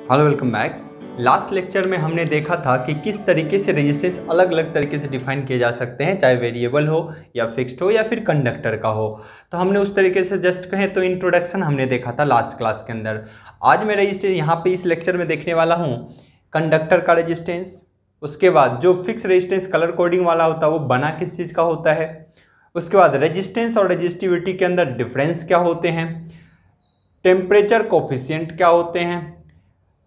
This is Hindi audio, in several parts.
Hello welcome back. Last lecture में हमने देखा था कि किस तरीके से रेजिस्टेंस अलग अलग तरीके से डिफाइन किए जा सकते हैं, चाहे वेरिएबल हो या फिक्स्ड हो या फिर कंडक्टर का हो। तो हमने उस तरीके से जस्ट कहें तो इंट्रोडक्शन हमने देखा था लास्ट क्लास के अंदर। आज मैं रेजिस्टेंस यहाँ पे इस लेक्चर में देखने वाला हूँ कंडक्टर का रेजिस्टेंस। उसके बाद जो फिक्स रेजिस्टेंस कलर कोडिंग वाला होता है वो बना किस चीज़ का होता है। उसके बाद रेजिस्टेंस और रेजिस्टिविटी के अंदर डिफरेंस क्या होते हैं, टेम्परेचर कोफिशिएंट क्या होते हैं,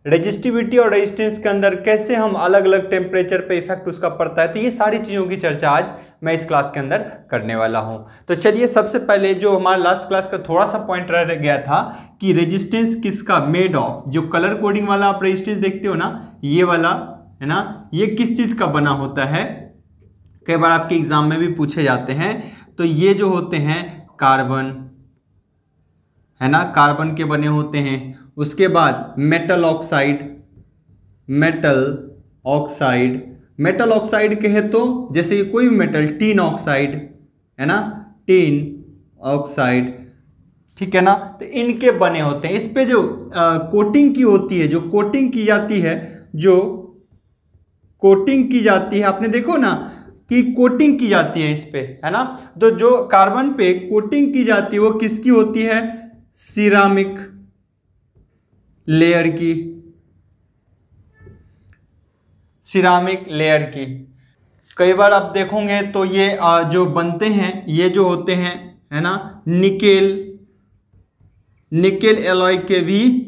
रेजिस्टिविटी और रेजिस्टेंस के अंदर कैसे हम अलग अलग टेम्परेचर पे इफेक्ट उसका पड़ता है। तो ये सारी चीज़ों की चर्चा आज मैं इस क्लास के अंदर करने वाला हूँ। तो चलिए सबसे पहले जो हमारा लास्ट क्लास का थोड़ा सा पॉइंट रह गया था कि रेजिस्टेंस किसका मेड ऑफ, जो कलर कोडिंग वाला आप रेजिस्टेंस देखते हो ना, ये वाला है ना, ये किस चीज़ का बना होता है। कई बार आपके एग्जाम में भी पूछे जाते हैं। तो ये जो होते हैं कार्बन है ना, कार्बन के बने होते हैं। उसके बाद मेटल ऑक्साइड, मेटल ऑक्साइड कहे तो जैसे कोई भी मेटल, टीन ऑक्साइड है ना, टीन ऑक्साइड, ठीक है ना। तो इनके बने होते हैं। इस पे जो कोटिंग की होती है, जो कोटिंग की जाती है, जो कोटिंग की जाती है, आपने देखो ना कि कोटिंग की जाती है इस पे, है ना। तो जो कार्बन पे कोटिंग की जाती है वो किसकी होती है, सिरामिक लेयर की, सिरामिक लेयर की। कई बार आप देखोगे तो ये जो बनते हैं ये जो होते हैं, है ना, निकेल एलॉय के भी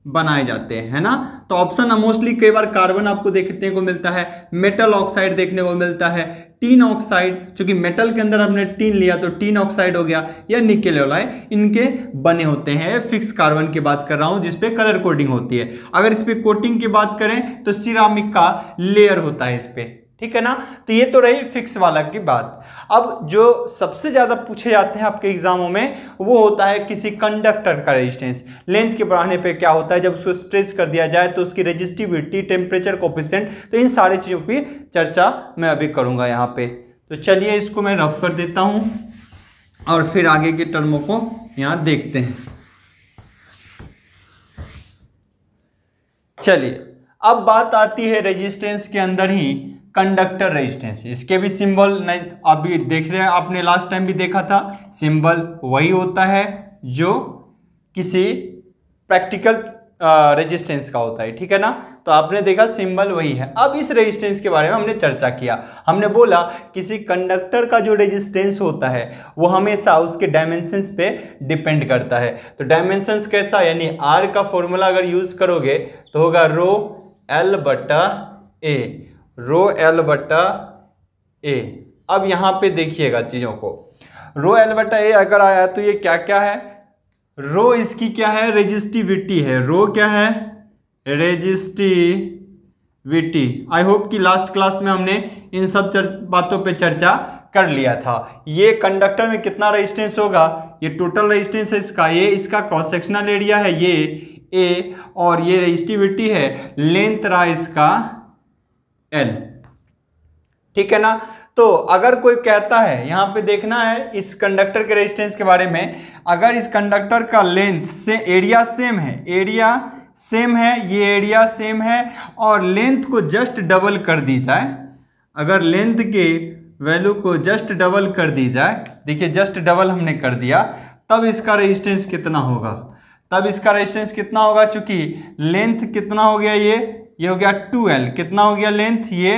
बनाए जाते हैं, है ना। तो ऑप्शन मोस्टली कई बार कार्बन आपको देखने को मिलता है, मेटल ऑक्साइड देखने को मिलता है, टीन ऑक्साइड, क्योंकि मेटल के अंदर हमने टीन लिया तो टीन ऑक्साइड हो गया, या निकेल एलॉय, इनके बने होते हैं। फिक्स कार्बन की बात कर रहा हूं जिसपे कलर कोडिंग होती है। अगर इस पे कोटिंग की बात करें तो सिरामिक का लेयर होता है इस पे, ठीक है ना। तो ये तो रही फिक्स वाला की बात। अब जो सबसे ज्यादा पूछे जाते हैं आपके एग्जामों में वो होता है किसी कंडक्टर का रेजिस्टेंस। लेंथ के बढ़ाने पे क्या होता है, जब उसको स्ट्रेच कर दिया जाए तो उसकी रेजिस्टिविटी, टेम्परेचर कोफिशिएंट, तो इन सारी चीजों की चर्चा मैं अभी करूंगा यहाँ पे। तो चलिए इसको मैं रफ कर देता हूं और फिर आगे के टर्मों को यहाँ देखते हैं। चलिए अब बात आती है रेजिस्टेंस के अंदर ही कंडक्टर रेजिस्टेंस। इसके भी सिंबल नहीं अभी देख रहे हैं, आपने लास्ट टाइम भी देखा था, सिंबल वही होता है जो किसी प्रैक्टिकल रेजिस्टेंस का होता है, ठीक है ना। तो आपने देखा सिंबल वही है। अब इस रेजिस्टेंस के बारे में हमने चर्चा किया। हमने बोला किसी कंडक्टर का जो रेजिस्टेंस होता है वो हमेशा उसके डायमेंशंस पे डिपेंड करता है। तो डायमेंशंस कैसा, यानी आर का फॉर्मूला अगर यूज करोगे तो होगा रो एल बटा ए, रो एल बटा ए। अब यहां पे देखिएगा चीजों को, रो एल बटा ए अगर आया तो ये क्या क्या है, रो इसकी क्या है, रेजिस्टिविटी है। रो क्या है, रेजिस्टिविटी। आई होप कि लास्ट क्लास में हमने इन सब बातों पे चर्चा कर लिया था। ये कंडक्टर में कितना रेजिस्टेंस होगा, ये टोटल रेजिस्टेंस है इसका, ये इसका क्रॉस सेक्शनल एरिया है ये ए, और ये रेजिस्टिविटी है, लेंथ रहा इसका एल, ठीक है ना। तो अगर कोई कहता है, यहां पे देखना है इस कंडक्टर के रेजिस्टेंस के बारे में, अगर इस कंडक्टर का लेंथ से एरिया सेम है, एरिया सेम है, ये एरिया सेम है, और लेंथ को जस्ट डबल कर दी जाए, अगर लेंथ के वैल्यू को जस्ट डबल कर दी जाए, देखिए जस्ट डबल हमने कर दिया, तब इसका रेजिस्टेंस कितना होगा, तब इसका रेजिस्टेंस कितना होगा। चूंकि लेंथ कितना हो गया, ये हो गया 2L, कितना हो गया लेंथ, ये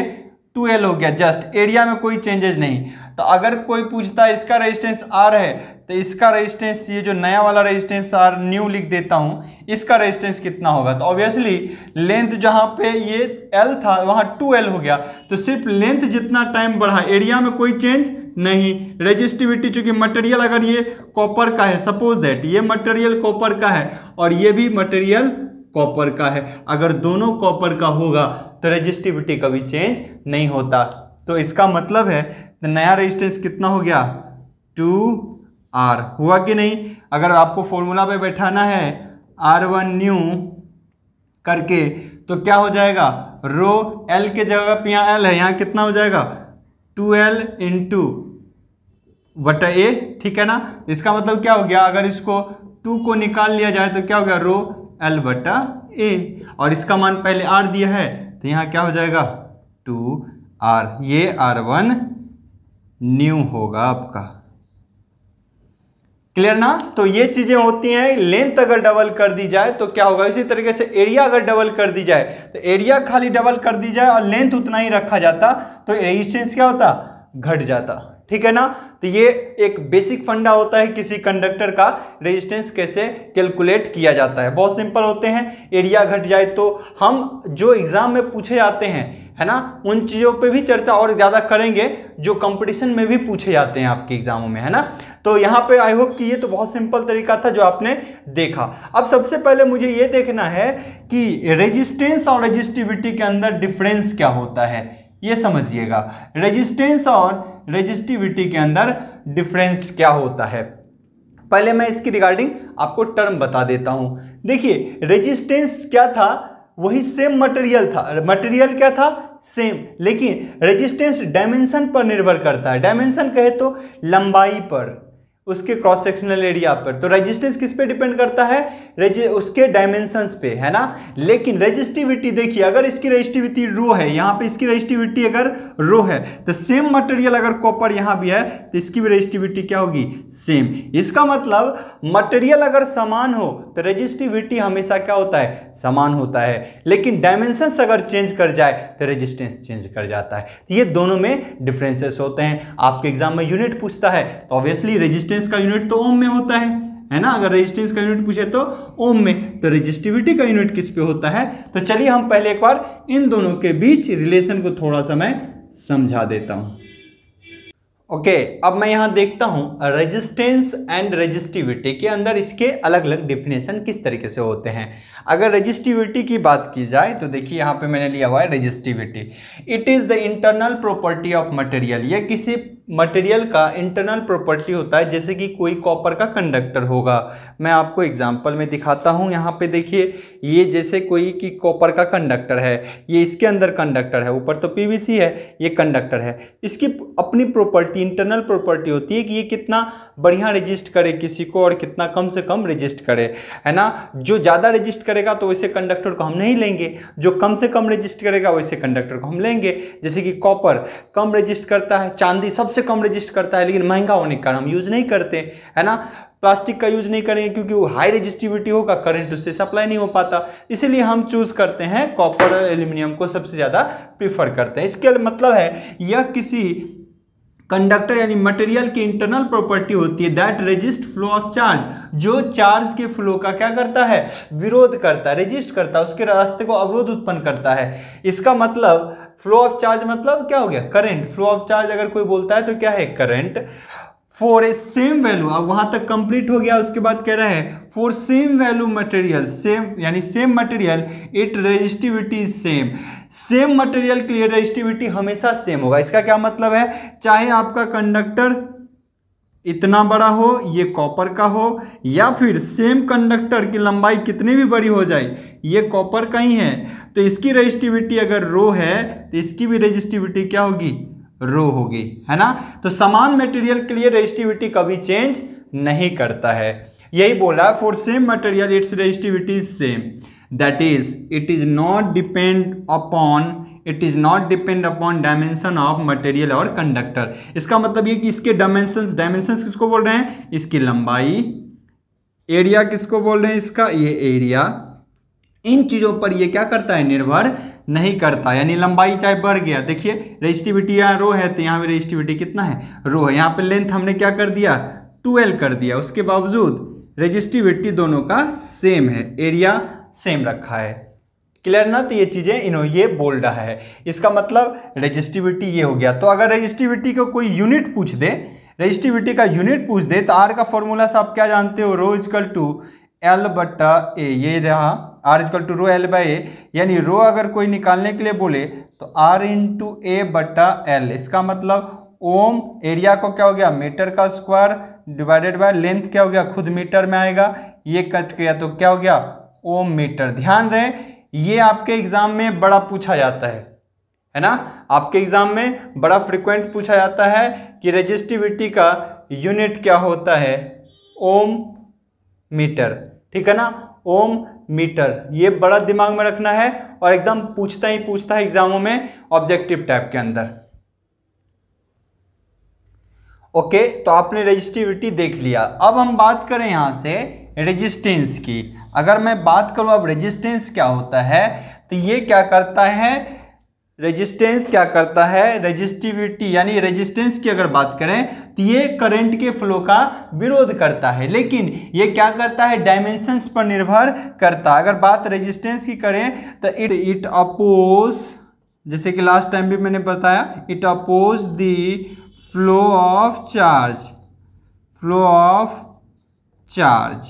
2L हो गया, जस्ट एरिया में कोई चेंजेस नहीं। तो अगर कोई पूछता है इसका रेजिस्टेंस R है तो इसका रेजिस्टेंस, ये जो नया वाला रेजिस्टेंस R न्यू लिख देता हूं, इसका रेजिस्टेंस कितना होगा। तो ऑब्वियसली लेंथ जहां पे ये L था वहां 2L हो गया, तो सिर्फ लेंथ जितना टाइम बढ़ा, एरिया में कोई चेंज नहीं। रेजिस्टिविटी चूंकि मटेरियल अगर ये कॉपर का है, सपोज दैट ये मटेरियल कॉपर का है और ये भी मटेरियल कॉपर का है, अगर दोनों कॉपर का होगा तो रेजिस्टिविटी कभी चेंज नहीं होता। तो इसका मतलब है तो नया रेजिस्टेंस कितना हो गया, 2R हुआ कि नहीं। अगर आपको फॉर्मूला पे बैठाना है R1 न्यू करके तो क्या हो जाएगा, रो L के जगह पे यहाँ L है, यहाँ कितना हो जाएगा 2L इंटू बटा ए, ठीक है ना। इसका मतलब क्या हो गया, अगर इसको 2 को निकाल लिया जाए तो क्या हो गया, रो L/A, और इसका मान पहले R दिया है तो यहाँ क्या हो जाएगा 2R, ये R1 न्यू होगा आपका। क्लियर ना? तो ये चीजें होती हैं। लेंथ अगर डबल कर दी जाए तो क्या होगा, इसी तरीके से एरिया अगर डबल कर दी जाए तो एरिया खाली डबल कर दी जाए और लेंथ उतना ही रखा जाता तो रेजिस्टेंस क्या होता, घट जाता। ठीक है ना? तो ये एक बेसिक फंडा होता है किसी कंडक्टर का, रेजिस्टेंस कैसे कैलकुलेट किया जाता है। बहुत सिंपल होते हैं। एरिया घट जाए तो हम जो एग्जाम में पूछे जाते हैं, है ना, उन चीज़ों पे भी चर्चा और ज़्यादा करेंगे जो कंपटीशन में भी पूछे जाते हैं आपके एग्जामों में, है ना। तो यहाँ पे आई होप कि ये तो बहुत सिंपल तरीका था जो आपने देखा। अब सबसे पहले मुझे ये देखना है कि रेजिस्टेंस और रेजिस्टिविटी के अंदर डिफरेंस क्या होता है, ये समझिएगा। रेजिस्टेंस और रेजिस्टिविटी के अंदर डिफरेंस क्या होता है, पहले मैं इसकी रिगार्डिंग आपको टर्म बता देता हूं। देखिए रेजिस्टेंस क्या था, वही सेम मटेरियल था। मटेरियल क्या था, सेम, लेकिन रेजिस्टेंस डायमेंशन पर निर्भर करता है। डायमेंशन कहे तो लंबाई पर, उसके क्रॉस सेक्शनल एरिया पर। तो रेजिस्टेंस किस पे डिपेंड करता है, उसके डायमेंशंस पे, है ना। लेकिन रेजिस्टिविटी देखिए, अगर इसकी रेजिस्टिविटी रो है, यहाँ पे इसकी रेजिस्टिविटी अगर रो है तो सेम मटेरियल अगर कॉपर यहाँ भी है तो इसकी भी रेजिस्टिविटी क्या होगी, सेम। इसका मतलब मटेरियल अगर समान हो तो रेजिस्टिविटी हमेशा क्या होता है, समान होता है। लेकिन डायमेंशंस अगर चेंज कर जाए तो रेजिस्टेंस चेंज कर जाता है। तो ये दोनों में डिफरेंसेस होते हैं। आपके एग्जाम में यूनिट पूछता है तो ऑब्वियसली रेजिस्टेंस का यूनिट तो ओम में होता है ना। अगर रेजिस्टेंस का यूनिट पूछे तो ओम में, तो रेजिस्टिविटी का यूनिट किस पे होता है। तो चलिए हम पहले एक बार इन दोनों के बीच रिलेशन को थोड़ा सा मैं समझा देता हूं। ओके, अब मैं यहां देखता हूं रेजिस्टेंस एंड रेजिस्टिविटी के अंदर इसके अलग अलग डिफिनेशन किस तरीके से होते हैं। अगर रेजिस्टिविटी की बात की जाए तो देखिए यहां पे मैंने लिया हुआ है resistivity. It is the internal property of material. यह किसी मटेरियल का इंटरनल प्रॉपर्टी होता है, जैसे कि कोई कॉपर का कंडक्टर होगा। मैं आपको एग्जांपल में दिखाता हूं। यहाँ पे देखिए, ये जैसे कोई कि कॉपर का कंडक्टर है, ये इसके अंदर कंडक्टर है, ऊपर तो पीवीसी है, ये कंडक्टर है। इसकी अपनी प्रॉपर्टी, इंटरनल प्रॉपर्टी होती है कि ये कितना बढ़िया रेजिस्ट करे किसी को और कितना कम से कम रेजिस्ट करे, है ना। जो ज़्यादा रेजिस्ट करेगा तो वैसे कंडक्टर को हम नहीं लेंगे, जो कम से कम रेजिस्ट करेगा वैसे कंडक्टर को हम लेंगे। जैसे कि कॉपर कम रेजिस्ट करता है, चांदी सबसे कम रेजिस्ट करता है, लेकिन महंगा होने के कारण हम यूज नहीं करते, है ना। प्लास्टिक का यूज नहीं करेंगे क्योंकि वो हाई रेजिस्टिविटी होगा, करंट उससे सप्लाई नहीं हो पाता, इसीलिए हम चूज करते हैं कॉपर और एल्यूमिनियम को सबसे ज्यादा प्रीफर करते हैं। इसके मतलब है यह किसी कंडक्टर यानी मटेरियल की इंटरनल प्रॉपर्टी होती है that resist flow of charge, जो चार्ज के फ्लो का क्या करता है, विरोध करता है, रेजिस्ट करता है, उसके रास्ते को अवरोध उत्पन्न करता है। इसका मतलब फ्लो ऑफ चार्ज मतलब क्या हो गया, करंट। फ्लो ऑफ चार्ज अगर कोई बोलता है तो क्या है, current. For a same value, अब वहां तक कंप्लीट हो गया, उसके बाद कह रहा है for same value material, same यानी same material it resistivity same. Same material के लिए रेजिस्टिविटी हमेशा सेम होगा। इसका क्या मतलब है, चाहे आपका कंडक्टर इतना बड़ा हो, ये कॉपर का हो, या फिर सेम कंडक्टर की लंबाई कितनी भी बड़ी हो जाए, ये कॉपर का ही है, तो इसकी रेजिस्टिविटी अगर रो है तो इसकी भी रेजिस्टिविटी क्या होगी, रो होगी, है ना। तो समान मटेरियल के लिए रेजिस्टिविटी कभी चेंज नहीं करता है। यही बोला, for same material it's resistivity is same, that is it is not depend upon dimension of material और कंडक्टर। इसका मतलब ये कि इसके डायमेंशंस किसको बोल रहे हैं, इसकी लंबाई। एरिया किसको बोल रहे हैं, इसका ये एरिया। इन चीजों पर ये क्या करता है, निर्भर नहीं करता। यानी लंबाई चाहे बढ़ गया, देखिए रेजिस्टिविटी यहाँ रो है तो यहाँ भी रेजिस्टिविटी कितना है, रो है। यहाँ पे लेंथ हमने क्या कर दिया, 12 कर दिया, उसके बावजूद रेजिस्टिविटी दोनों का सेम है, एरिया सेम रखा है। क्लियर ना। तो ये चीजें ये बोल रहा है। इसका मतलब रेजिस्टिविटी ये हो गया। तो अगर रेजिस्टिविटी को कोई यूनिट पूछ दे, रेजिस्टिविटी का यूनिट पूछ दे, तो आर का फॉर्मूला से आप क्या जानते हो, रो इक्वल टू L/A। ये रहा R equal to row L/A, यानी रो अगर कोई निकालने के लिए बोले तो R इंटू A/L। इसका मतलब ओम, एरिया को क्या हो गया, मीटर का स्क्वायर डिवाइडेड बाय लेंथ क्या हो गया, खुद मीटर में आएगा, ये कट गया तो क्या हो गया, ओम मीटर। ध्यान रहे, ये आपके एग्जाम में बड़ा पूछा जाता है ना। आपके एग्जाम में बड़ा फ्रिक्वेंट पूछा जाता है कि रेजिस्टिविटी का यूनिट क्या होता है, ओम मीटर, ठीक है ना, ओम मीटर। ये बड़ा दिमाग में रखना है और एकदम पूछता ही पूछता है एग्जामों में ऑब्जेक्टिव टाइप के अंदर। ओके, तो आपने रेजिस्टिविटी देख लिया। अब हम बात करें यहां से रेजिस्टेंस की। अगर मैं बात करूं अब रेजिस्टेंस क्या होता है, तो ये क्या करता है, रेजिस्टेंस क्या करता है, रेजिस्टिविटी यानी रेजिस्टेंस की अगर बात करें तो ये करंट के फ्लो का विरोध करता है, लेकिन ये क्या करता है, डायमेंशंस पर निर्भर करता है। अगर बात रेजिस्टेंस की करें तो इट अपोज, जैसे कि लास्ट टाइम भी मैंने बताया, it oppose the flow of charge, flow of charge.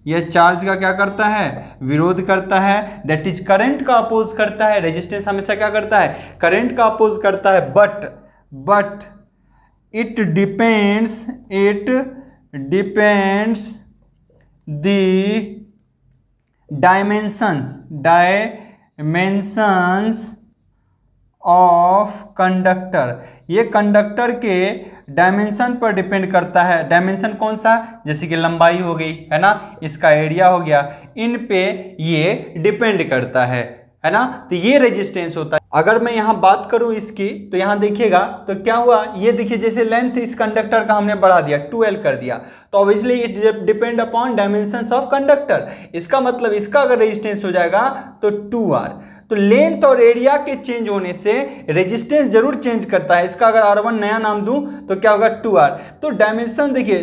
यह चार्ज का क्या करता है, विरोध करता है, दैट इज करंट का अपोज करता है। रेजिस्टेंस हमेशा क्या करता है, करंट का अपोज करता है। But it depends the dimensions of conductor. ये कंडक्टर के डायमेंशन पर डिपेंड करता है। डायमेंशन कौन सा, जैसे कि लंबाई हो गई है ना, इसका एरिया हो गया, इन पे ये डिपेंड करता है ना। तो ये रेजिस्टेंस होता है। अगर मैं यहाँ बात करूँ इसकी, तो यहाँ देखिएगा तो क्या हुआ, ये देखिए जैसे लेंथ इस कंडक्टर का हमने बढ़ा दिया, 2L कर दिया, तो obviously it depend upon dimensions of conductor. इसका मतलब इसका अगर रेजिस्टेंस हो जाएगा तो 2R। तो लेंथ और एरिया के चेंज होने से रेजिस्टेंस जरूर चेंज करता है। इसका अगर R1 नया नाम दूं तो क्या होगा, 2R। तो डायमेंशन देखिए,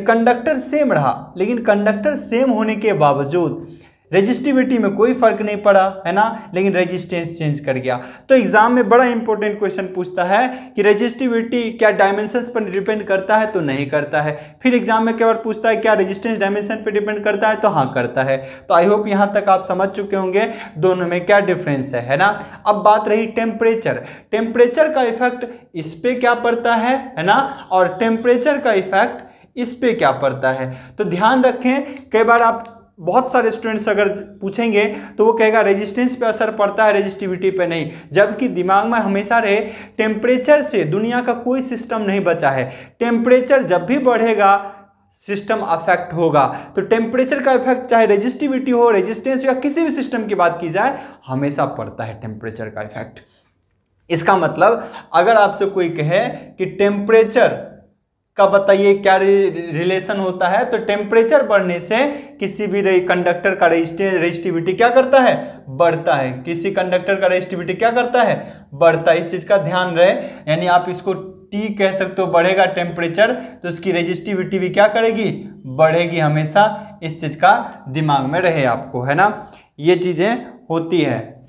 कंडक्टर सेम रहा, लेकिन कंडक्टर सेम होने के बावजूद रेजिस्टिविटी में कोई फर्क नहीं पड़ा है ना, लेकिन रेजिस्टेंस चेंज कर गया। तो एग्जाम में बड़ा इंपॉर्टेंट क्वेश्चन पूछता है कि रेजिस्टिविटी क्या डायमेंशंस पर डिपेंड करता है, तो नहीं करता है। फिर एग्जाम में क्या बार पूछता है क्या रेजिस्टेंस डायमेंशन पर डिपेंड करता है, तो हाँ करता है। तो आई होप यहाँ तक आप समझ चुके होंगे दोनों में क्या डिफरेंस है ना। अब बात रही टेम्परेचर। टेम्परेचर का इफेक्ट इस पे क्या पड़ता है ना, और टेम्परेचर का इफेक्ट इस पे क्या पड़ता है। तो ध्यान रखें, कई बार आप बहुत सारे स्टूडेंट्स अगर पूछेंगे तो वो कहेगा रेजिस्टेंस पे असर पड़ता है, रेजिस्टिविटी पे नहीं, जबकि दिमाग में हमेशा रहे टेम्परेचर से दुनिया का कोई सिस्टम नहीं बचा है। टेम्परेचर जब भी बढ़ेगा सिस्टम अफेक्ट होगा। तो टेम्परेचर का इफेक्ट चाहे रेजिस्टिविटी हो, रेजिस्टेंस या किसी भी सिस्टम की बात की जाए, हमेशा पड़ता है टेम्परेचर का इफेक्ट। इसका मतलब अगर आपसे कोई कहे कि टेम्परेचर का बताइए क्या रिलेशन होता है, तो टेम्परेचर बढ़ने से किसी भी कंडक्टर का रेजिस्टिविटी क्या करता है, बढ़ता है। किसी कंडक्टर का रेजिस्टिविटी क्या करता है, बढ़ता है। इस चीज का ध्यान रहे, यानी आप इसको T कह सकते हो, बढ़ेगा टेम्परेचर तो उसकी रेजिस्टिविटी भी क्या करेगी, बढ़ेगी। हमेशा इस चीज का दिमाग में रहे आपको, है ना। ये चीजें होती है,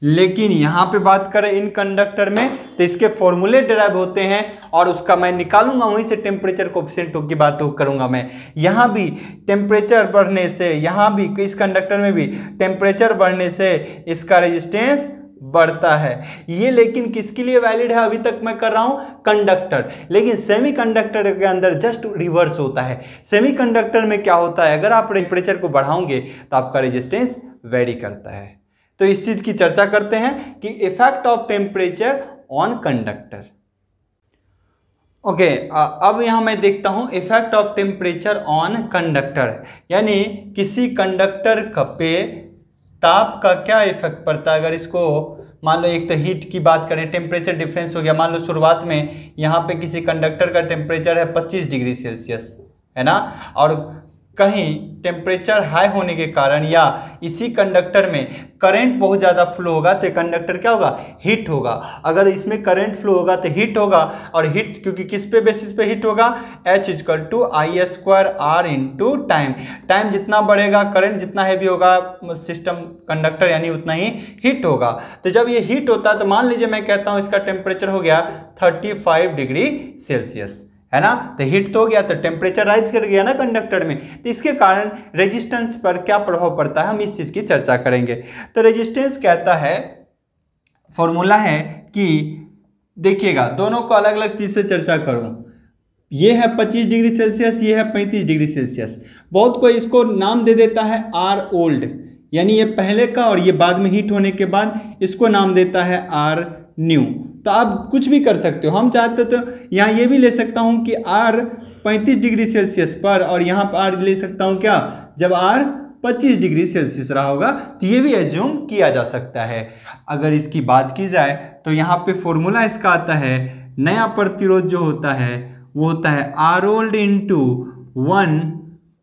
लेकिन यहाँ पे बात करें इन कंडक्टर में तो इसके फॉर्मूले डिराइव होते हैं और उसका मैं निकालूंगा, वहीं से टेम्परेचर कोएफिशिएंट की बात करूंगा मैं। यहाँ भी टेम्परेचर बढ़ने से, यहाँ भी इस कंडक्टर में भी टेम्परेचर बढ़ने से इसका रेजिस्टेंस बढ़ता है। ये लेकिन किसके लिए वैलिड है, अभी तक मैं कर रहा हूं कंडक्टर, लेकिन सेमीकंडक्टर के अंदर जस्ट रिवर्स होता है। सेमीकंडक्टर में क्या होता है, अगर आप टेम्परेचर को बढ़ाओगे तो आपका रेजिस्टेंस वेरी करता है। तो इस चीज की चर्चा करते हैं कि effect of temperature on conductor. Okay, अब यहां मैं देखता हूं effect of temperature on conductor, यानी किसी कंडक्टर पे ताप का क्या इफेक्ट पड़ता है। अगर इसको मान लो, एक तो हीट की बात करें, टेम्परेचर डिफरेंस हो गया। मान लो शुरुआत में यहाँ पे किसी कंडक्टर का टेम्परेचर है 25 डिग्री सेल्सियस, है ना, और कहीं टेम्परेचर हाई होने के कारण या इसी कंडक्टर में करंट बहुत ज़्यादा फ्लो होगा तो कंडक्टर क्या होगा, हीट होगा। अगर इसमें करंट फ्लो होगा तो हीट होगा, और हीट क्योंकि किस पे बेसिस पे हीट होगा, H=I² इंटू टाइम। टाइम जितना बढ़ेगा, करंट जितना हैवी होगा सिस्टम कंडक्टर, यानी उतना ही हीट होगा। तो जब ये हीट होता है तो मान लीजिए मैं कहता हूँ इसका टेम्परेचर हो गया 35 डिग्री सेल्सियस, है ना। तो हीट तो हो गया, तो टेम्परेचर राइज कर गया ना कंडक्टर में। तो इसके कारण रेजिस्टेंस पर क्या प्रभाव पड़ता है, हम इस चीज की चर्चा करेंगे। तो रेजिस्टेंस कहता है, फॉर्मूला है कि देखिएगा, दोनों को अलग अलग चीज से चर्चा करूं। ये है 25 डिग्री सेल्सियस, ये है 35 डिग्री सेल्सियस। बहुत कोई इसको नाम दे देता है R ओल्ड, यानी ये पहले का और ये बाद में हीट होने के बाद इसको नाम देता है R न्यू। तो आप कुछ भी कर सकते हो, हम चाहते तो यहाँ ये भी ले सकता हूँ कि R 35 डिग्री सेल्सियस पर, और यहाँ पर R ले सकता हूँ क्या, जब R 25 डिग्री सेल्सियस रहा होगा, तो ये भी एज्यूम किया जा सकता है। अगर इसकी बात की जाए तो यहाँ पे फॉर्मूला इसका आता है, नया प्रतिरोध जो होता है वो होता है R old into 1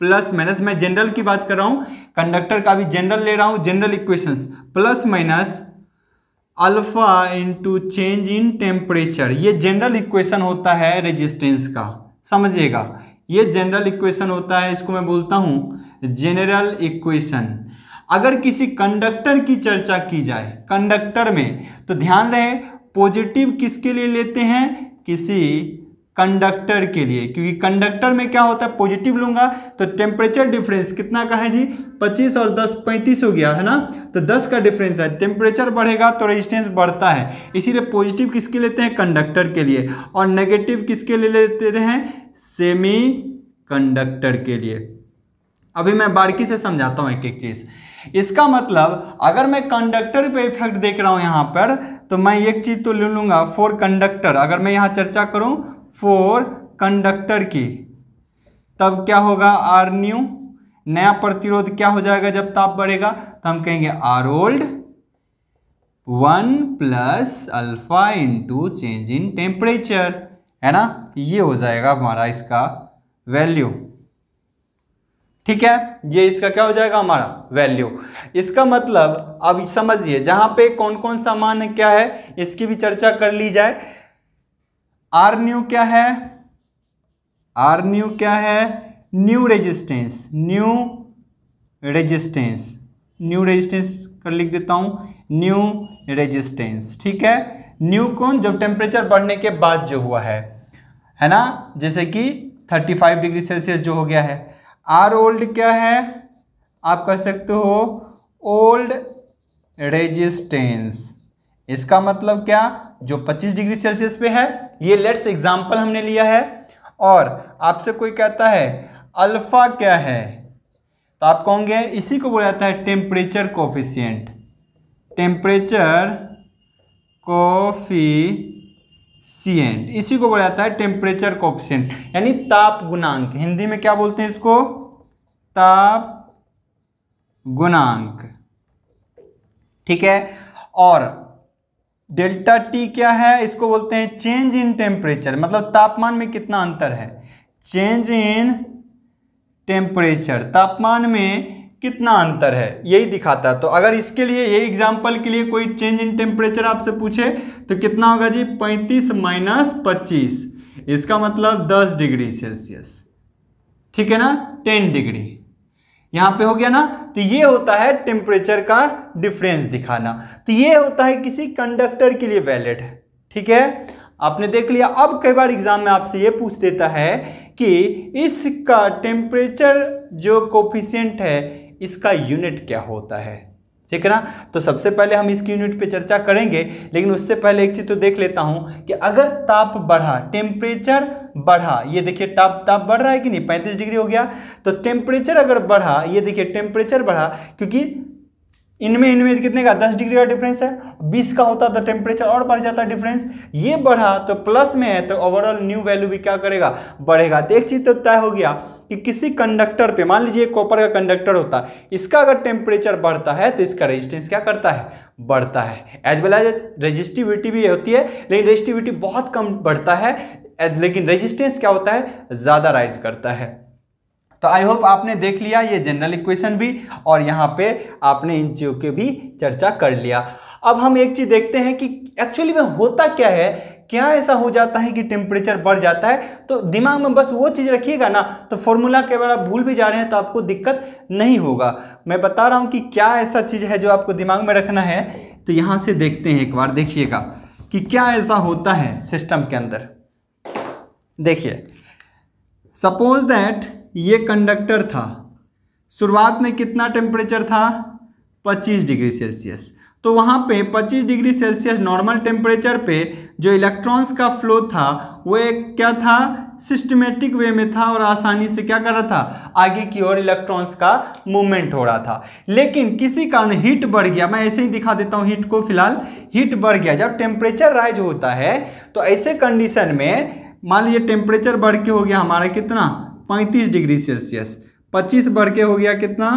plus minus, मैं जनरल की बात कर रहा हूँ, कंडक्टर का भी जनरल ले रहा हूँ, general equations, plus minus alpha into change in temperature. ये जनरल इक्वेशन होता है रेजिस्टेंस का, समझिएगा, ये जनरल इक्वेशन होता है, इसको मैं बोलता हूँ जनरल इक्वेशन। अगर किसी कंडक्टर की चर्चा की जाए कंडक्टर में, तो ध्यान रहे पॉजिटिव किसके लिए लेते हैं, किसी कंडक्टर के लिए, क्योंकि कंडक्टर में क्या होता है, पॉजिटिव लूंगा तो टेम्परेचर डिफरेंस कितना का है जी, 25 और 10 35 हो गया है ना, तो 10 का डिफरेंस है, टेम्परेचर बढ़ेगा तो रेजिस्टेंस बढ़ता है, इसीलिए पॉजिटिव किसके लेते हैं, कंडक्टर के लिए, और नेगेटिव किसके लिए लेते हैं, सेमी कंडक्टर के लिए। अभी मैं बारीकी से समझाता हूँ एक एक चीज। इसका मतलब अगर मैं कंडक्टर पे इफेक्ट देख रहा हूँ यहाँ पर, तो मैं एक चीज तो ले लूंगा फॉर कंडक्टर, अगर मैं यहाँ चर्चा करूँ फॉर कंडक्टर की, तब क्या होगा, आर न्यू, नया प्रतिरोध क्या हो जाएगा जब ताप बढ़ेगा, तो हम कहेंगे R old 1 plus alpha into change in temperature, है ना, ये हो जाएगा हमारा इसका वैल्यू। ठीक है, ये इसका क्या हो जाएगा, हमारा वैल्यू। इसका मतलब अब समझिए, जहां पे कौन कौन सा मान क्या है इसकी भी चर्चा कर ली जाए। आर न्यू क्या है, आर न्यू क्या है, new resistance, new resistance, new resistance कर लिख देता हूं, न्यू रेजिस्टेंस। ठीक है, न्यू कौन, जब टेम्परेचर बढ़ने के बाद जो हुआ है ना, जैसे कि 35 डिग्री सेल्सियस जो हो गया है। आर ओल्ड क्या है, आप कह सकते हो ओल्ड रेजिस्टेंस, इसका मतलब क्या, जो 25 डिग्री सेल्सियस पे है, ये लेट्स एग्जांपल हमने लिया है। और आपसे कोई कहता है अल्फा क्या है, तो आप कहोगे इसी को बोला जाता है टेम्परेचर कोफिशिएंट, टेम्परेचर कोफिशिएंट, इसी को बोला जाता है टेम्परेचर कोफिशिएंट, यानी ताप गुणांक। हिंदी में क्या बोलते हैं इसको, ताप गुणांक। ठीक है, और डेल्टा टी क्या है, इसको बोलते हैं चेंज इन टेम्परेचर, मतलब तापमान में कितना अंतर है, चेंज इन टेम्परेचर, तापमान में कितना अंतर है, यही दिखाता है। तो अगर इसके लिए, ये एग्जांपल के लिए कोई चेंज इन टेम्परेचर आपसे पूछे तो कितना होगा जी, 35 माइनस 25, इसका मतलब 10 डिग्री सेल्सियस। ठीक है ना, 10 डिग्री यहां पे हो गया ना, तो ये होता है टेम्परेचर का डिफरेंस दिखाना, तो ये होता है किसी कंडक्टर के लिए वैलिड है। ठीक है, आपने देख लिया। अब कई बार एग्जाम में आपसे ये पूछ देता है कि इसका टेम्परेचर जो कोफिशिएंट है इसका यूनिट क्या होता है। ठीक है ना, तो सबसे पहले हम इसकी यूनिट पे चर्चा करेंगे, लेकिन उससे पहले एक चीज तो देख लेता हूं कि अगर ताप बढ़ा, टेम्परेचर बढ़ा, ये देखिए ताप बढ़ रहा है कि नहीं, 35 डिग्री हो गया, तो टेम्परेचर अगर बढ़ा, ये देखिए टेम्परेचर बढ़ा, क्योंकि इनमें कितने का, 10 डिग्री का डिफरेंस है, 20 का होता तो टेम्परेचर और बढ़ जाता डिफरेंस, ये बढ़ा तो प्लस में है, तो ओवरऑल न्यू वैल्यू भी क्या करेगा, बढ़ेगा। तो एक चीज तो तय हो गया कि किसी कंडक्टर पे, मान लीजिए कॉपर का कंडक्टर होता है, इसका अगर टेम्परेचर बढ़ता है तो इसका रेजिस्टेंस क्या करता है, बढ़ता है। एज वेल एज रेजिस्टिविटी भी होती है, लेकिन रेजिस्टिविटी बहुत कम बढ़ता है, लेकिन रेजिस्टेंस क्या होता है, ज्यादा राइज करता है। तो आई होप आपने देख लिया ये जनरल इक्वेशन भी, और यहाँ पे आपने इन चीज़ों की भी चर्चा कर लिया। अब हम एक चीज देखते हैं कि एक्चुअली में होता क्या है, क्या ऐसा हो जाता है कि टेम्परेचर बढ़ जाता है। तो दिमाग में बस वो चीज रखिएगा ना, तो फॉर्मूला के बारे आप भूल भी जा रहे हैं तो आपको दिक्कत नहीं होगा। मैं बता रहा हूं कि क्या ऐसा चीज है जो आपको दिमाग में रखना है। तो यहां से देखते हैं, एक बार देखिएगा कि क्या ऐसा होता है सिस्टम के अंदर। देखिए, सपोज दैट ये कंडक्टर था, शुरुआत में कितना टेम्परेचर था, 25 डिग्री सेल्सियस। तो वहाँ पे 25 डिग्री सेल्सियस नॉर्मल टेम्परेचर पे जो इलेक्ट्रॉन्स का फ्लो था वो एक क्या था, सिस्टमेटिक वे में था और आसानी से क्या कर रहा था, आगे की ओर इलेक्ट्रॉन्स का मूवमेंट हो रहा था। लेकिन किसी कारण हीट बढ़ गया, मैं ऐसे ही दिखा देता हूँ हीट को, फिलहाल हीट बढ़ गया। जब टेम्परेचर राइज होता है तो ऐसे कंडीशन में मान लीजिए टेम्परेचर बढ़ के हो गया हमारा कितना, 35 डिग्री सेल्सियस, 25 बढ़ के हो गया कितना,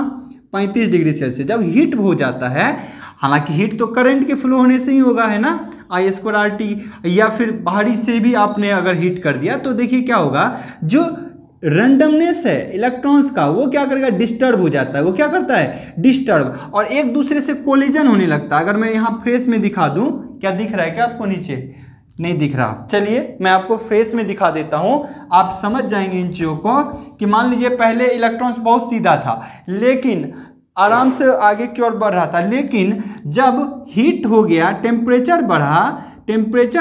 35 डिग्री सेल्सियस। जब हीट हो जाता है, हालांकि हीट तो करंट के फ्लो होने से ही होगा, है ना, I²RT, या फिर बाहरी से भी आपने अगर हीट कर दिया तो देखिए क्या होगा, जो रैंडमनेस है इलेक्ट्रॉन्स का वो क्या करेगा, डिस्टर्ब हो जाता है। वो क्या करता है, डिस्टर्ब, और एक दूसरे से कोलिजन होने लगता है। अगर मैं यहाँ फ्रेश में दिखा दूं, क्या दिख रहा है क्या आपको, नीचे नहीं दिख रहा, चलिए मैं आपको फ्रेश में दिखा देता हूं, आप समझ जाएंगे इन चीज़ों को। कि मान लीजिए पहले इलेक्ट्रॉन्स बहुत सीधा था, लेकिन आराम से आगे की ओर बढ़ रहा था, लेकिन जब हीट हो गया, टेम्परेचर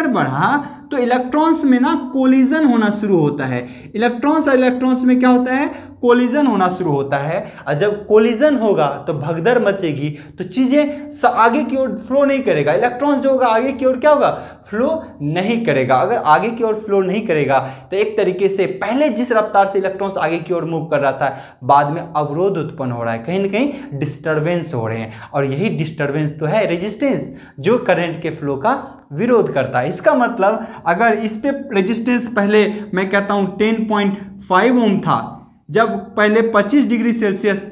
बढ़ा तो इलेक्ट्रॉन्स में ना कोलिजन होना शुरू होता है। इलेक्ट्रॉन्स और इलेक्ट्रॉन्स में क्या होता है, कोलिजन होना शुरू होता है। और जब कोलिजन होगा तो भगदड़ मचेगी, तो चीजें आगे की ओर फ्लो नहीं करेगा। इलेक्ट्रॉन्स जो होगा आगे की ओर क्या होगा, फ्लो नहीं करेगा। अगर आगे की ओर फ्लो नहीं करेगा तो एक तरीके से पहले जिस रफ्तार से इलेक्ट्रॉन्स आगे की ओर मूव कर रहा था, बाद में अवरोध उत्पन्न हो रहा है, कहीं ना कहीं डिस्टर्बेंस हो रहे हैं। और यही डिस्टर्बेंस तो है रेजिस्टेंस, जो करंट के फ्लो का विरोध करता है। इसका मतलब अगर इस पे रेजिस्टेंस पहले मैं कहता हूं 10.5 ओम था, जब पहले 25 डिग्री सेल्सियस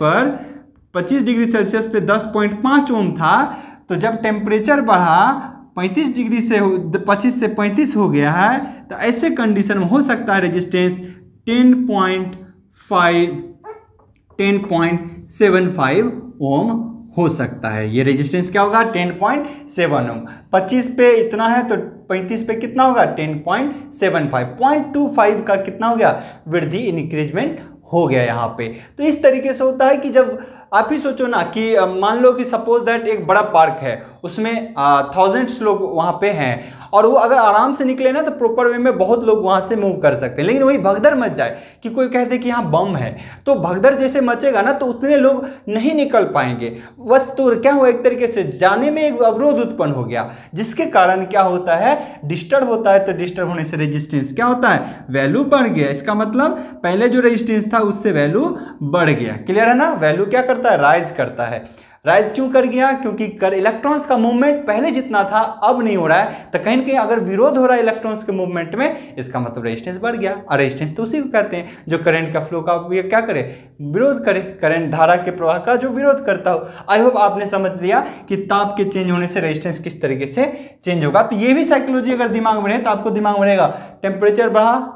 पे 10.5 ओम था, तो जब टेम्परेचर बढ़ा 25 डिग्री से 25 से 35 हो गया है, तो ऐसे कंडीशन में हो सकता है रेजिस्टेंस 10.75 ओम हो सकता है। ये रेजिस्टेंस क्या होगा, 10.7 ओम। 25 पे इतना है तो 35 पे कितना होगा, 10.75। 0.25 का कितना हो गया, वृद्धि, इंक्रीजमेंट हो गया यहाँ पे। तो इस तरीके से होता है कि जब आप ही सोचो ना कि मान लो कि सपोज दैट एक बड़ा पार्क है, उसमें थाउजेंड्स लोग वहाँ पे हैं, और वो अगर आराम से निकले ना तो प्रॉपर वे में बहुत लोग वहाँ से मूव कर सकते हैं। लेकिन वही भगदड़ मच जाए कि कोई कह दे कि यहाँ बम है, तो भगदड़ जैसे मचेगा ना तो उतने लोग नहीं निकल पाएंगे। बस तो क्या हुआ, एक तरीके से जाने में एक अवरोध उत्पन्न हो गया, जिसके कारण क्या होता है, डिस्टर्ब होता है। तो डिस्टर्ब होने से रेजिस्टेंस क्या होता है, वैल्यू बढ़ गया। इसका मतलब पहले जो रेजिस्टेंस था उससे वैल्यू बढ़ गया। क्लियर है ना, वैल्यू क्या करता है, राइज करता है। राइज क्यों कर गया, क्योंकि इलेक्ट्रॉन्स का मूवमेंट पहले जितना था अब नहीं हो रहा है। तो कहीं ना कहीं अगर विरोध हो रहा है इलेक्ट्रॉन्स के मूवमेंट में, इसका मतलब रेजिस्टेंस बढ़ गया। और रेजिस्टेंस तो उसी को कहते हैं जो करंट का फ्लो का क्या करे, विरोध करे, करंट धारा के प्रवाह का जो विरोध करता हो। आई होप आपने समझ लिया कि ताप के चेंज होने से रेजिस्टेंस किस तरीके से चेंज होगा। तो ये भी साइकोलॉजी अगर दिमाग में रहे तो आपको दिमाग में रहेगा, टेम्परेचर बढ़ा,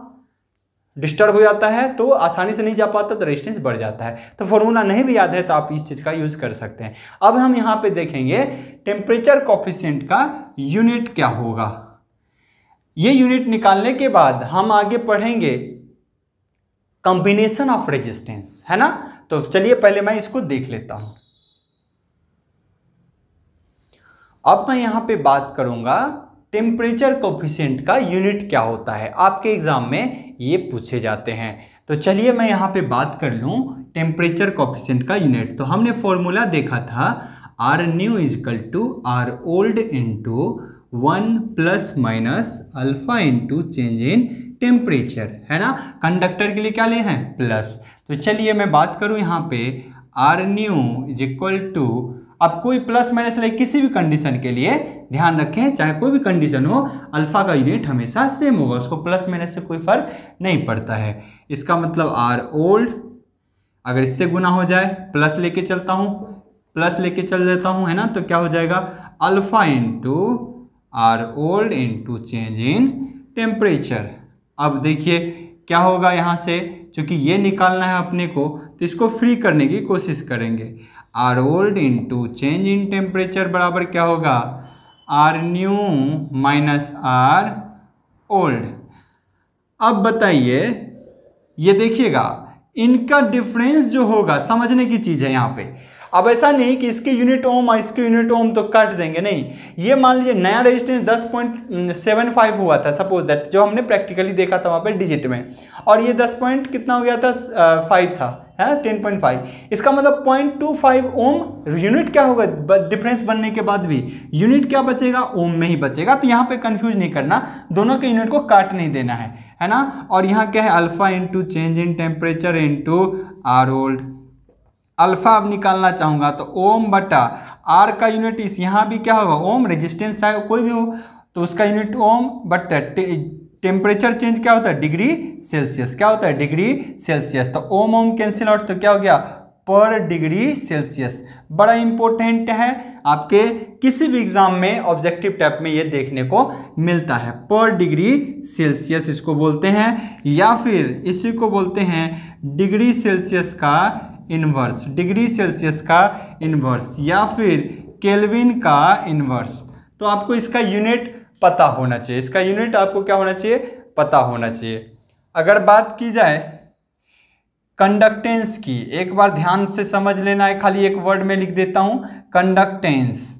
डिस्टर्ब हो जाता है तो आसानी से नहीं जा पाता, तो रेजिस्टेंस बढ़ जाता है। तो फॉर्मूला नहीं भी याद है तो आप इस चीज़ का यूज़ कर सकते हैं। अब हम यहाँ पे देखेंगे टेम्परेचर कोफिशिएंट का यूनिट क्या होगा। ये यूनिट निकालने के बाद हम आगे पढ़ेंगे कॉम्बिनेशन ऑफ रेजिस्टेंस, है ना। तो चलिए पहले मैं इसको देख लेता हूं। अब मैं यहाँ पे बात करूंगा टेम्परेचर कोफिशिएंट का यूनिट क्या होता है, आपके एग्जाम में ये पूछे जाते हैं। तो चलिए मैं यहाँ पे बात कर लूँ टेम्परेचर कोफिशिएंट का यूनिट। तो हमने फॉर्मूला देखा था R new is equal to R old into 1 plus minus alpha into change in temperature, है ना। कंडक्टर के लिए क्या ले हैं, प्लस। तो चलिए मैं बात करूँ यहाँ पे R new is equal to, अब कोई प्लस माइनस लाइक किसी भी कंडीशन के लिए ध्यान रखें, चाहे कोई भी कंडीशन हो, अल्फा का यूनिट हमेशा सेम होगा, उसको प्लस माइनस से कोई फर्क नहीं पड़ता है। इसका मतलब आर ओल्ड, अगर इससे गुना हो जाए प्लस लेके चलता हूँ, प्लस लेके चल देता हूँ, है ना, तो क्या हो जाएगा, alpha into R old into change in temperature. अब देखिए क्या होगा, यहाँ से चूंकि ये निकालना है अपने को, तो इसको फ्री करने की कोशिश करेंगे। R old into change in temperature बराबर क्या होगा, R new minus R old. अब बताइए, ये देखिएगा इनका डिफरेंस जो होगा, समझने की चीज़ है यहाँ पे। अब ऐसा नहीं कि इसके यूनिट ओम और इसके यूनिट ओम तो काट देंगे, नहीं। ये मान लीजिए नया रेजिस्टेंस 10.75 हुआ था, सपोज दैट, जो हमने प्रैक्टिकली देखा था वहाँ पे डिजिट में, और ये 10 पॉइंट कितना हो गया था, 5 था, है 10.5। इसका मतलब 0.25 ओम यूनिट क्या होगा, डिफरेंस बनने के बाद भी यूनिट क्या बचेगा, ओम में ही बचेगा। तो यहाँ पे कंफ्यूज नहीं करना, दोनों के यूनिट को काट नहीं देना है ना। और यहाँ क्या है, alpha into change in temperature into R old. Alpha अब निकालना चाहूँगा तो ओम बटा आर का यूनिट इस यहाँ भी क्या होगा, ओम, रेजिस्टेंस चाहे कोई भी हो तो उसका unit Om, but temperature change क्या होता है, डिग्री सेल्सियस, क्या होता है, डिग्री सेल्सियस। तो ओम ओम कैंसिल आउट, तो क्या हो गया पर डिग्री सेल्सियस। बड़ा इंपॉर्टेंट है, आपके किसी भी एग्जाम में ऑब्जेक्टिव टाइप में ये देखने को मिलता है। पर डिग्री सेल्सियस इसको बोलते हैं, या फिर इसी को बोलते हैं डिग्री सेल्सियस का इन्वर्स, डिग्री सेल्सियस का इन्वर्स, या फिर केल्विन का इन्वर्स। तो आपको इसका यूनिट पता होना चाहिए, इसका यूनिट आपको क्या होना चाहिए, पता होना चाहिए। अगर बात की जाए कंडक्टेंस की, एक बार ध्यान से समझ लेना है, खाली एक वर्ड में लिख देता हूं, कंडक्टेंस।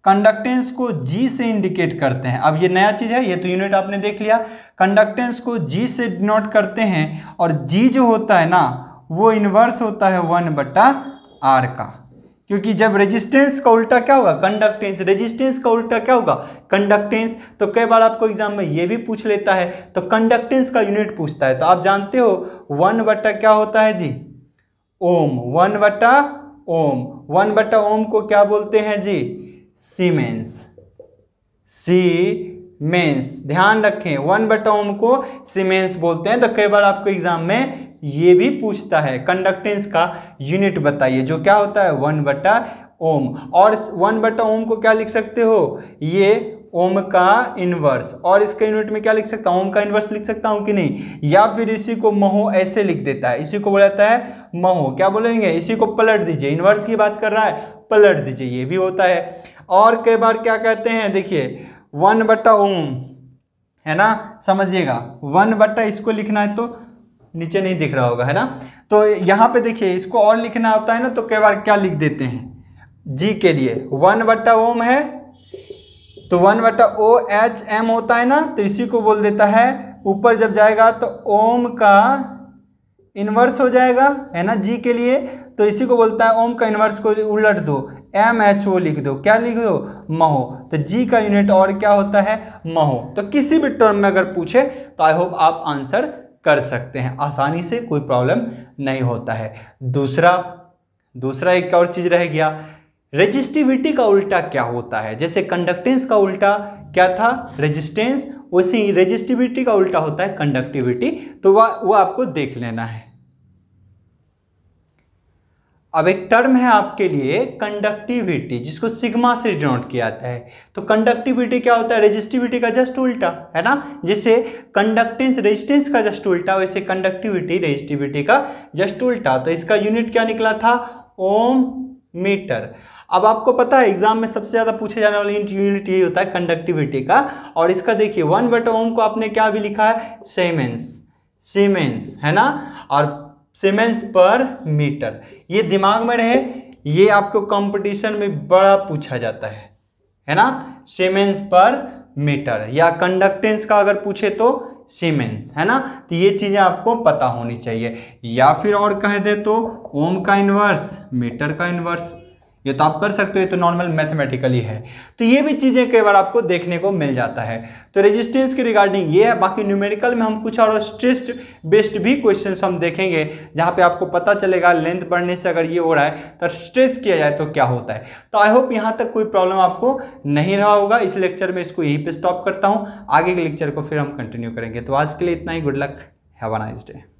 कंडक्टेंस को जी से इंडिकेट करते हैं। अब ये नया चीज है, ये तो यूनिट आपने देख लिया। कंडक्टेंस को जी से डिनोट करते हैं, और जी जो होता है ना वो इन्वर्स होता है 1/r का, क्योंकि जब रेजिस्टेंस का उल्टा क्या होगा, कंडक्टेंस, रेजिस्टेंस का उल्टा क्या होगा, कंडक्टेंस। तो कई बार आपको एग्जाम में ये भी पूछ लेता है, तो कंडक्टेंस का यूनिट पूछता है, तो आप जानते हो 1/ क्या होता है जी, ओम, 1/ओम। 1/ओम को क्या बोलते हैं जी, सीमेंस, सीमेंस। ध्यान रखें 1/ओम को सीमेंस बोलते हैं। तो कई बार आपको एग्जाम में ये भी पूछता है कंडक्टेंस का यूनिट बताइए, जो क्या होता है 1/ओम। और 1/ओम को क्या लिख सकते हो, ये ओम का इनवर्स, और इसका यूनिट में क्या लिख सकता हूं, ओम का इनवर्स लिख सकता हूं कि नहीं, या फिर इसी को महो ऐसे लिख देता है, इसी को बोला जाता है महो। क्या बोलेंगे, इसी को पलट दीजिए, इनवर्स की बात कर रहा है, पलट दीजिए, ये भी होता है। और कई बार क्या कहते हैं, देखिए 1/ओम है ना, समझिएगा 1/ इसको लिखना है तो नीचे नहीं दिख रहा होगा, है ना। तो यहाँ पे देखिए इसको और लिखना होता है ना, तो कई बार क्या लिख देते हैं, जी के लिए 1/ओम है, तो 1/OHM होता है ना, तो इसी को बोल देता है, ऊपर जब जाएगा तो ओम का इन्वर्स हो जाएगा, है ना, जी के लिए, तो इसी को बोलता है ओम का इन्वर्स को उलट दो, MHO लिख दो, क्या लिख दो, महो। तो जी का यूनिट और क्या होता है, महो। तो किसी भी टर्म में अगर पूछे तो आई होप आप आंसर कर सकते हैं आसानी से, कोई प्रॉब्लम नहीं होता है। दूसरा एक और चीज रह गया, रेजिस्टिविटी का उल्टा क्या होता है। जैसे कंडक्टेंस का उल्टा क्या था, रेजिस्टेंस, वैसे ही रेजिस्टिविटी का उल्टा होता है कंडक्टिविटी। तो वो आपको देख लेना है। अब एक टर्म है आपके लिए कंडक्टिविटी, जिसको सिग्मा से डिनोट किया जाता है। तो कंडक्टिविटी क्या होता है, रेजिस्टिविटी का जस्ट उल्टा, है ना। जैसे कंडक्टेंस रेजिस्टेंस का जस्ट उल्टा, वैसे कंडक्टिविटी रेजिस्टिविटी का जस्ट उल्टा। तो इसका यूनिट क्या निकला था, ओम मीटर। अब आपको पता है एग्जाम में सबसे ज्यादा पूछे जाने वाला यूनिट यही होता है कंडक्टिविटी का। और इसका देखिए 1/ओम को आपने क्या भी लिखा है, सीमेंस, है ना, और सीमेंस पर मीटर। ये दिमाग में रहे, ये आपको कंपटीशन में बड़ा पूछा जाता है ना, सीमेंस पर मीटर, या कंडक्टेंस का अगर पूछे तो सीमेंस, है ना। तो ये चीजें आपको पता होनी चाहिए। या फिर और कह दे तो ओम का इन्वर्स, मीटर का इन्वर्स, ये तो आप कर सकते हो, ये तो नॉर्मल मैथमेटिकली है। तो ये भी चीजें कई बार आपको देखने को मिल जाता है। तो रेजिस्टेंस के रिगार्डिंग ये है। बाकी न्यूमेरिकल में हम कुछ और स्ट्रेस बेस्ड भी क्वेश्चंस हम देखेंगे, जहां पे आपको पता चलेगा लेंथ बढ़ने से अगर ये हो रहा है तो स्ट्रेस किया जाए तो क्या होता है। तो आई होप यहाँ तक कोई प्रॉब्लम आपको नहीं रहा होगा। इस लेक्चर में इसको यहीं पे स्टॉप करता हूँ, आगे के लेक्चर को फिर हम कंटिन्यू करेंगे। तो आज के लिए इतना ही, good luck, have a nice day.